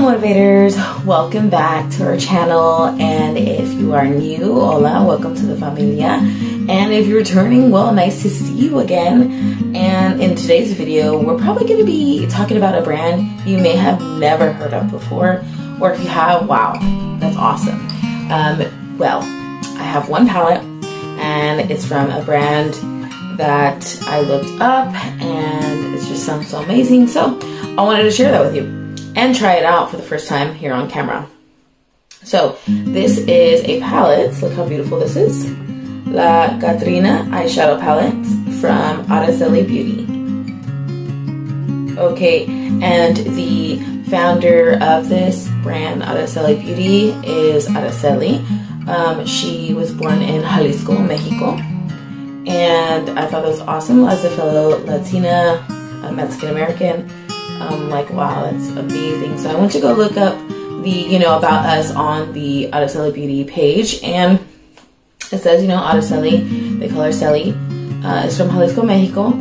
motivators, welcome back to our channel, and if you are new, hola, welcome to the familia, and if you're returning, well, nice to see you again. And in today's video we're probably going to be talking about a brand you may have never heard of before, or if you have, wow, that's awesome. Well, I have one palette and it's from a brand that I looked up and it just sounds so amazing, so I wanted to share that with you and try it out for the first time here on camera. So this is a palette. Look how beautiful this is. La CATRINA Eyeshadow Palette from Araceli Beauty. Okay, and the founder of this brand, Araceli Beauty, is Araceli. She was born in Jalisco, Mexico. And I thought that was awesome. As a fellow Latina, Mexican American, like, wow, that's amazing. So I went to go look up the, about us on the Araceli Beauty page, and it says, Araceli, they call her Celi, is from Jalisco, Mexico.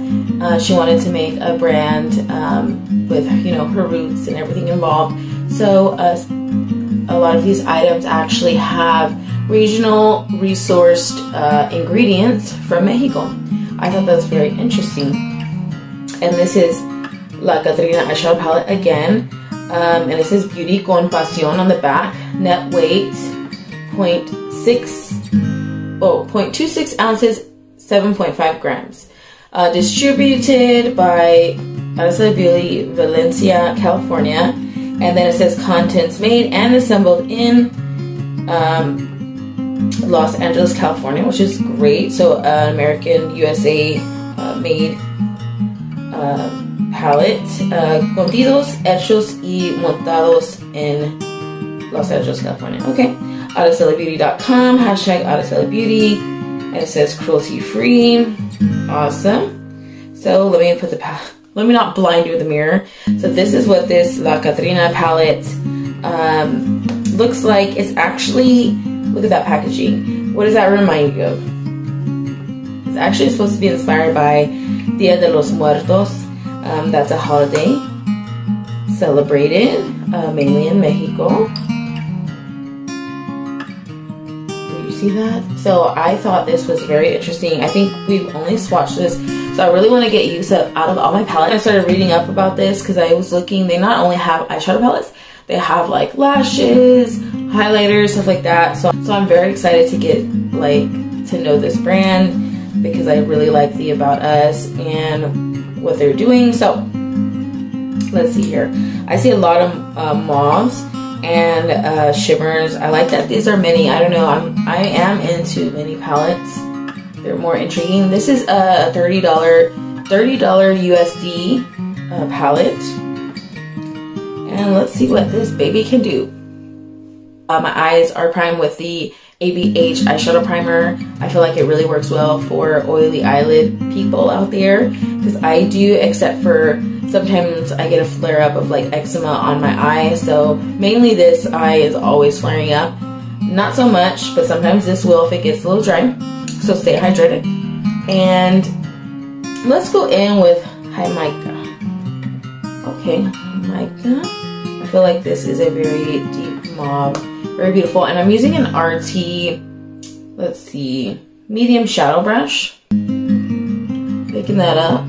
She wanted to make a brand with, her roots and everything involved. So a lot of these items actually have regional resourced ingredients from Mexico. I thought that was very interesting. And this is La CATRINA Eyeshadow Palette again, and it says Beauty con Pasión on the back. Net weight 0.26 ounces, 7.5 grams. Distributed by Araceli Beauty, Valencia, California. And then it says contents made and assembled in Los Angeles, California, which is great. So American, USA made palette, contidos, hechos y montados en Los Angeles, California. Okay, AraceliBeauty.com, hashtag AraceliBeauty, and it says cruelty free. Awesome. So let me put let me not blind you with the mirror. So this is what this La CATRINA palette looks like. It's actually, look at that packaging. What does that remind you of? It's actually supposed to be inspired by Dia de los Muertos. That's a holiday celebrated mainly in Mexico. Do you see that? So I thought this was very interesting. I think we've only swatched this, so I really want to get use out of all my palettes. I started reading up about this because I was looking. They not only have eyeshadow palettes, they have like lashes, highlighters, stuff like that. So I'm very excited to get to know this brand because I really like the About Us and what they're doing. So let's see here. I see a lot of mauves and shimmers. I like that these are mini. I don't know, I am into mini palettes. They're more intriguing. This is a $30 USD palette, and let's see what this baby can do. My eyes are primed with the ABH eyeshadow primer. I feel like it really works well for oily eyelid people out there, because I do, except for sometimes I get a flare up of like eczema on my eye. So mainly this eye is always flaring up. Not so much, but sometimes this will if it gets a little dry. So stay hydrated. And let's go in with Mica. Okay, Mica. I feel like this is a very deep mauve. Very beautiful, and I'm using an RT, let's see, medium shadow brush. Picking that up.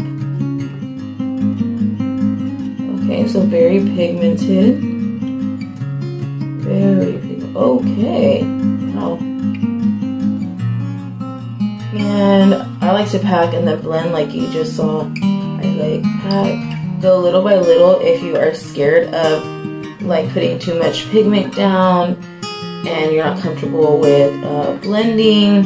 Okay, so very pigmented. Very pigmented. Okay. Wow. And I like to pack and then blend like you just saw. I like pack, go little by little if you are scared of like putting too much pigment down and you're not comfortable with blending.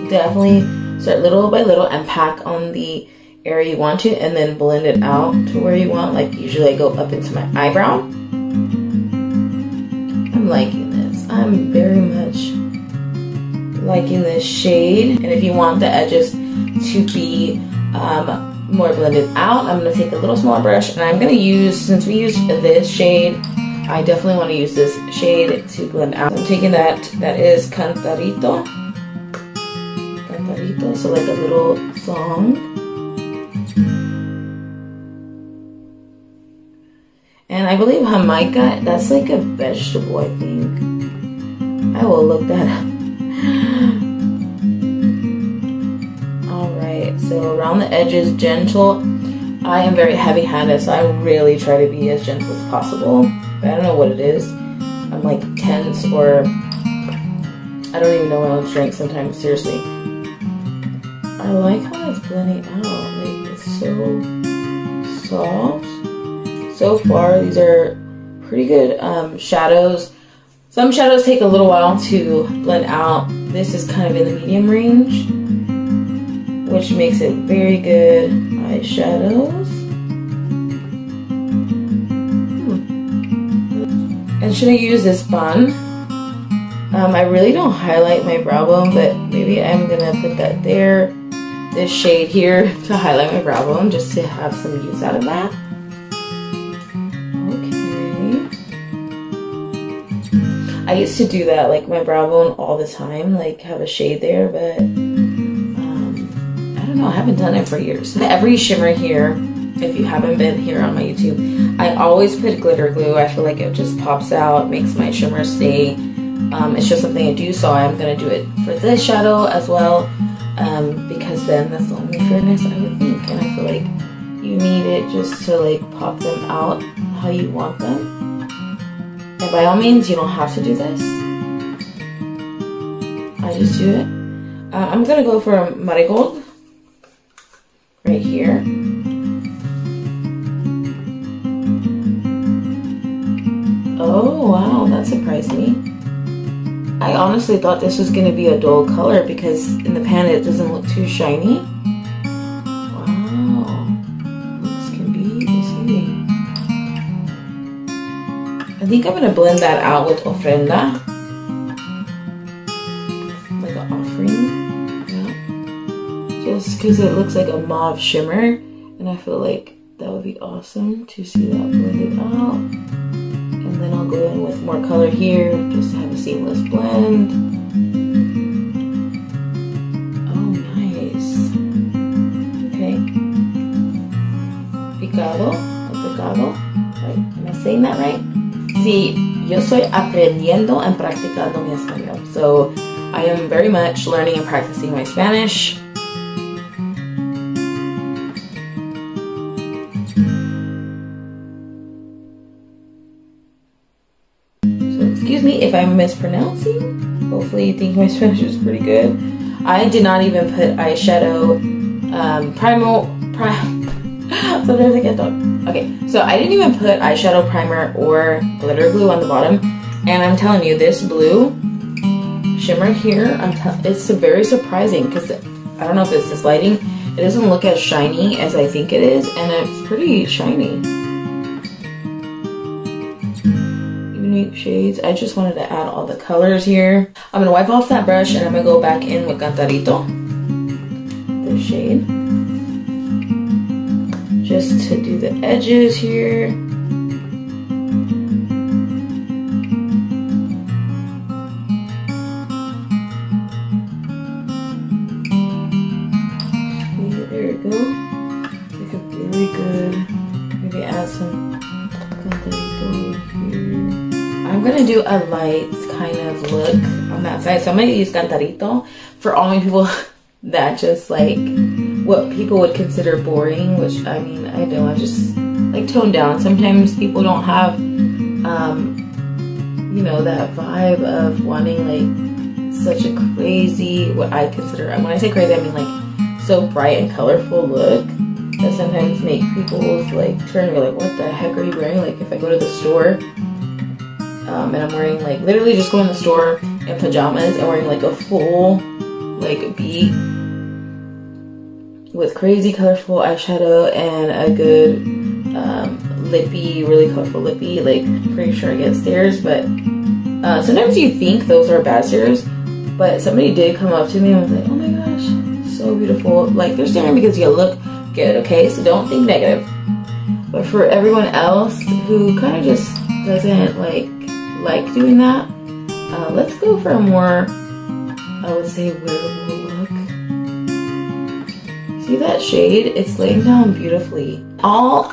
Definitely start little by little and pack on the area you want to, and then blend it out to where you want. Like usually I go up into my eyebrow. I'm liking this. I'm very much liking this shade. And if you want the edges to be more blended out, I'm going to take a little smaller brush, and I'm going to use, since we used this shade, I definitely want to use this shade to blend out. I'm taking that is Cantarito, so like a little song. And And I believe Jamaica, that's like a vegetable, I think. I will look that up. Alright, so around the edges, gentle. I am very heavy-handed, so I really try to be as gentle as possible. But I don't know what it is. I'm like tense, or I don't even know my own strength sometimes, seriously. I like how it's blending out. Like, it's so soft. So far, these are pretty good shadows. Some shadows take a little while to blend out. This is kind of in the medium range, which makes it very good eyeshadows. And should I use this bun? I really don't highlight my brow bone, but maybe I'm gonna put that there. This shade here to highlight my brow bone, just to have some use out of that. I used to do that, like my brow bone all the time, like have a shade there, but I don't know, I haven't done it for years. Every shimmer here, if you haven't been here on my YouTube, I always put glitter glue. I feel like it just pops out, makes my shimmer stay. It's just something I do, so I'm gonna do it for this shadow as well, because then that's the only fairness I would think, and I feel like you need it just to like pop them out how you want them. And by all means, you don't have to do this. I just do it. I'm gonna go for a marigold right here. Oh wow, that surprised me. I honestly thought this was gonna be a dull color because in the pan it doesn't look too shiny. Wow, this can be deceiving. I think I'm gonna blend that out with ofrenda, like an offering, yeah. Just because it looks like a mauve shimmer, and I feel like that would be awesome to see that blended out. And then I'll go in with more color here, just to have a seamless blend. Oh, nice. Okay. Picado, picado. Right? Am I saying that right? Sí, yo estoy aprendiendo and practicando mi español. So I am very much learning and practicing my Spanish. So excuse me if I'm mispronouncing. Hopefully you think my Spanish is pretty good. I did not even put eyeshadow sometimes I get done. Okay, so I didn't even put eyeshadow primer or glitter glue on the bottom, and I'm telling you, this blue shimmer here, it's very surprising because I don't know if it's this lighting. It doesn't look as shiny as I think it is, and it's pretty shiny. Unique shades. I just wanted to add all the colors here. I'm gonna wipe off that brush and I'm gonna go back in with Cantarito, this shade, just to do the edges here. See, there we go. Like a very good. Maybe add some Cantarito here. I'm gonna do a light kind of look on that side. So I'm gonna use Cantarito for all my people that just like what people would consider boring, which I mean, I don't. I just like tone down. Sometimes people don't have, you know, that vibe of wanting like such a crazy, what I consider, when I say crazy, I mean like so bright and colorful look that sometimes make people's like turn and be like, what the heck are you wearing? Like if I go to the store, and I'm wearing like literally just going to the store in pajamas and wearing like a full like beat with crazy colorful eyeshadow and a good lippy, really colorful lippy, like pretty sure I get stares. But sometimes you think those are bad stares, but somebody did come up to me and was like, oh my gosh, so beautiful. Like they're staring because you look good, okay? So don't think negative. But for everyone else who kind of just doesn't like doing that, let's go for a more, I would say, wearable look. See that shade? It's laying down beautifully. All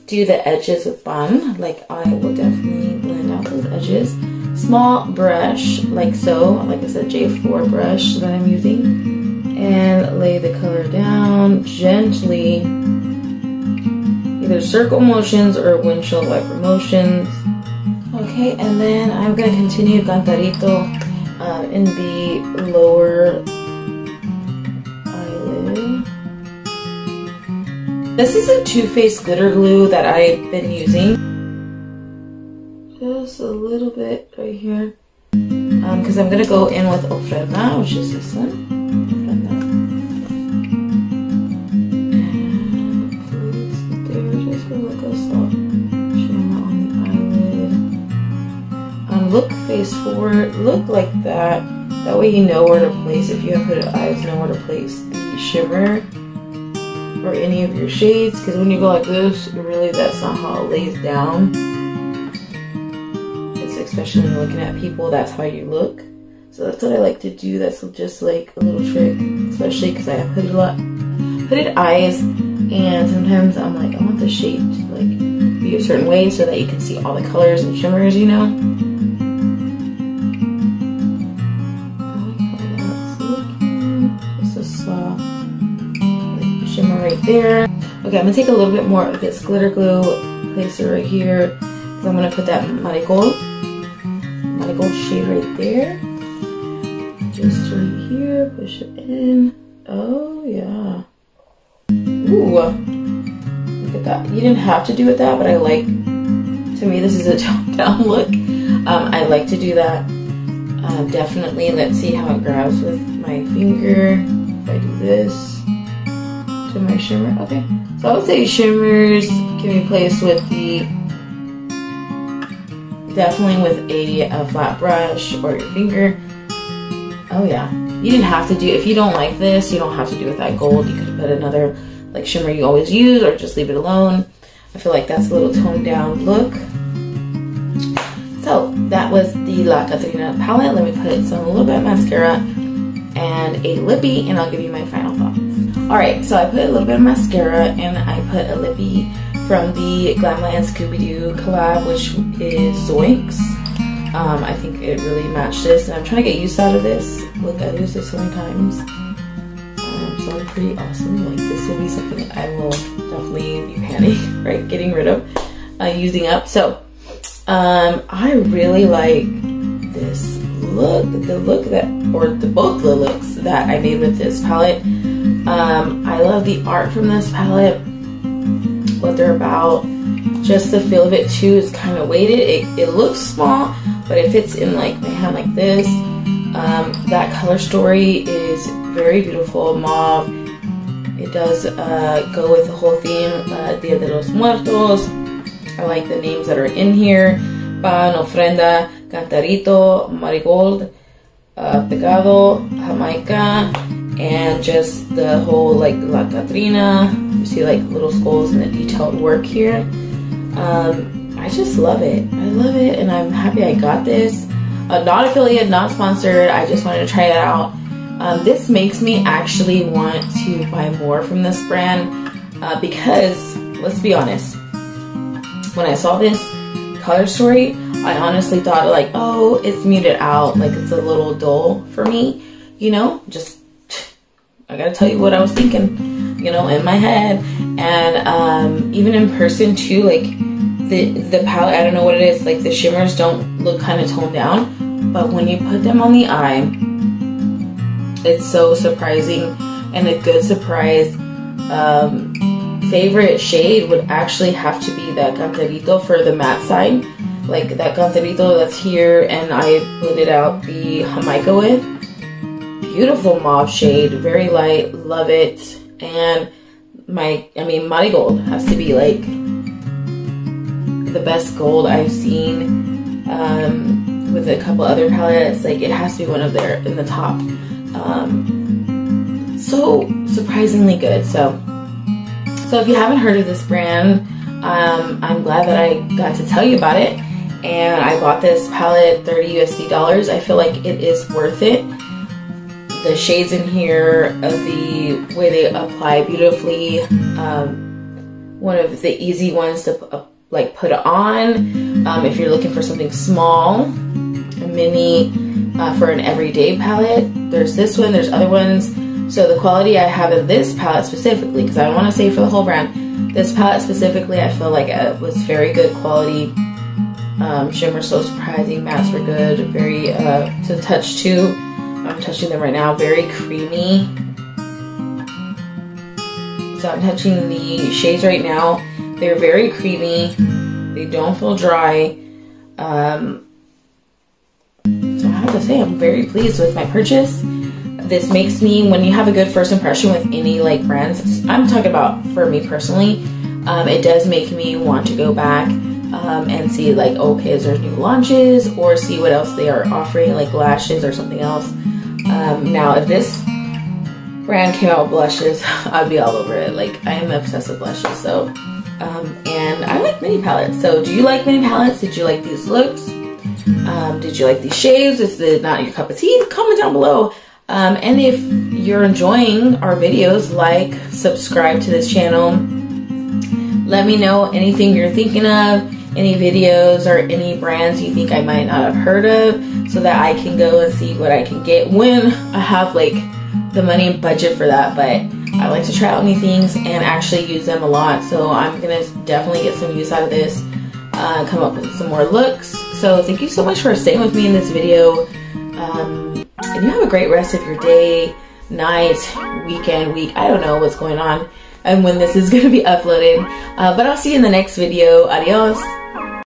do the edges with Pan. Like, I will definitely blend out those edges. Small brush, like so. Like I said, J4 brush that I'm using. And lay the color down gently. Either circle motions or windshield wiper motions. Okay, and then I'm going to continue Cantarito in the lower eyelid. This is a Too Faced glitter glue that I've been using. Just a little bit right here. Because I'm going to go in with Ofrenda, which is this one. Ofrenda. And place it there just for like a soft shimmer on the eyelid. Look face forward. Look like that. That way you know where to place. If you have hooded eyes, know where to place the shimmer or any of your shades, because when you go like this, really that's not how it lays down. It's especially when you're looking at people, that's how you look. So that's what I like to do. That's just like a little trick, especially because I have hooded eyes, and sometimes I'm like, I want the shade to like be a certain way so that you can see all the colors and shimmers, you know. Just a soft shimmer right there. Okay, I'm gonna take a little bit more of this glitter glue, place it right here, because I'm gonna put that marigold shade right there. Just right here, push it in. Oh yeah. Ooh, look at that. You didn't have to do it that, but I like, to me this is a toned down look. I like to do that. Definitely, let's see how it grabs with my finger. If I do this to my shimmer. Okay, so I would say shimmers can be placed with definitely with a flat brush or your finger. Oh yeah, you didn't have to do, if you don't like this, you don't have to do with that gold. You could put another like shimmer you always use, or just leave it alone. I feel like that's a little toned down look. So that was the La CATRINA palette. Let me put a little bit of mascara and a lippy, and I'll give you my final thoughts. Alright, so I put a little bit of mascara, and I put a lippy from the Glamland Scooby-Doo collab, which is Zoinks. I think it really matched this, and I'm trying to get used out of this. Look, I've used this so many times. So I'm pretty awesome. Like, this will be something I will definitely be planning, right, getting rid of, using up. So I really like this look, both the looks that I made with this palette. I love the art from this palette, what they're about. Just the feel of it too is kind of weighted. It looks small, but it fits in like my hand like this. That color story is very beautiful, mauve. It does go with the whole theme, Dia de los Muertos. I like the names that are in here: Pan, Ofrenda, Cantarito, Marigold, Pecado, Jamaica, and just the whole like La CATRINA. You see like little skulls and the detailed work here. I just love it. I love it, and I'm happy I got this. Not affiliate, not sponsored. I just wanted to try it out. This makes me actually want to buy more from this brand because, let's be honest, when I saw this color story, I honestly thought like, oh, it's muted out, like it's a little dull for me, you know, just, I gotta tell you what I was thinking, you know, in my head. And even in person too, like the palette, I don't know what it is, like the shimmers don't look kind of toned down, but when you put them on the eye, it's so surprising and a good surprise. Favorite shade would actually have to be that Cantarito for the matte side, like that Cantarito that's here, and I blended out the Jamaica with. Beautiful mauve shade, very light, love it. And Marigold has to be like the best gold I've seen with a couple other palettes. Like, it has to be one of their in the top. So surprisingly good. So if you haven't heard of this brand, I'm glad that I got to tell you about it. And I bought this palette, $30 USD. I feel like it is worth it. The shades in here, the way they apply beautifully, one of the easy ones to like put on. If you're looking for something small, a mini for an everyday palette, there's this one, there's other ones. So the quality I have in this palette specifically, because I don't want to say for the whole brand, this palette specifically, I feel like it was very good quality. Shimmer so surprising, mattes were good, very to touch too. I'm touching them right now, very creamy. So I'm touching the shades right now. They're very creamy. They don't feel dry. So I have to say, I'm very pleased with my purchase. This makes me, when you have a good first impression with any like brands, I'm talking about for me personally, it does make me want to go back and see like, okay, is there new launches, or see what else they are offering, like lashes or something else. Now if this brand came out with blushes, I'd be all over it. Like, I am obsessed with blushes. So and I like mini palettes. So do you like mini palettes? Did you like these looks? Did you like these shades? Is it not your cup of tea? Comment down below. And if you're enjoying our videos, like, subscribe to this channel. Let me know anything you're thinking of, any videos or any brands you think I might not have heard of, so that I can go and see what I can get when I have like the money and budget for that. But I like to try out new things and actually use them a lot, so I'm gonna definitely get some use out of this, come up with some more looks. So thank you so much for staying with me in this video, and you have a great rest of your day, night, weekend, week. I don't know what's going on and when this is going to be uploaded, but I'll see you in the next video. Adios.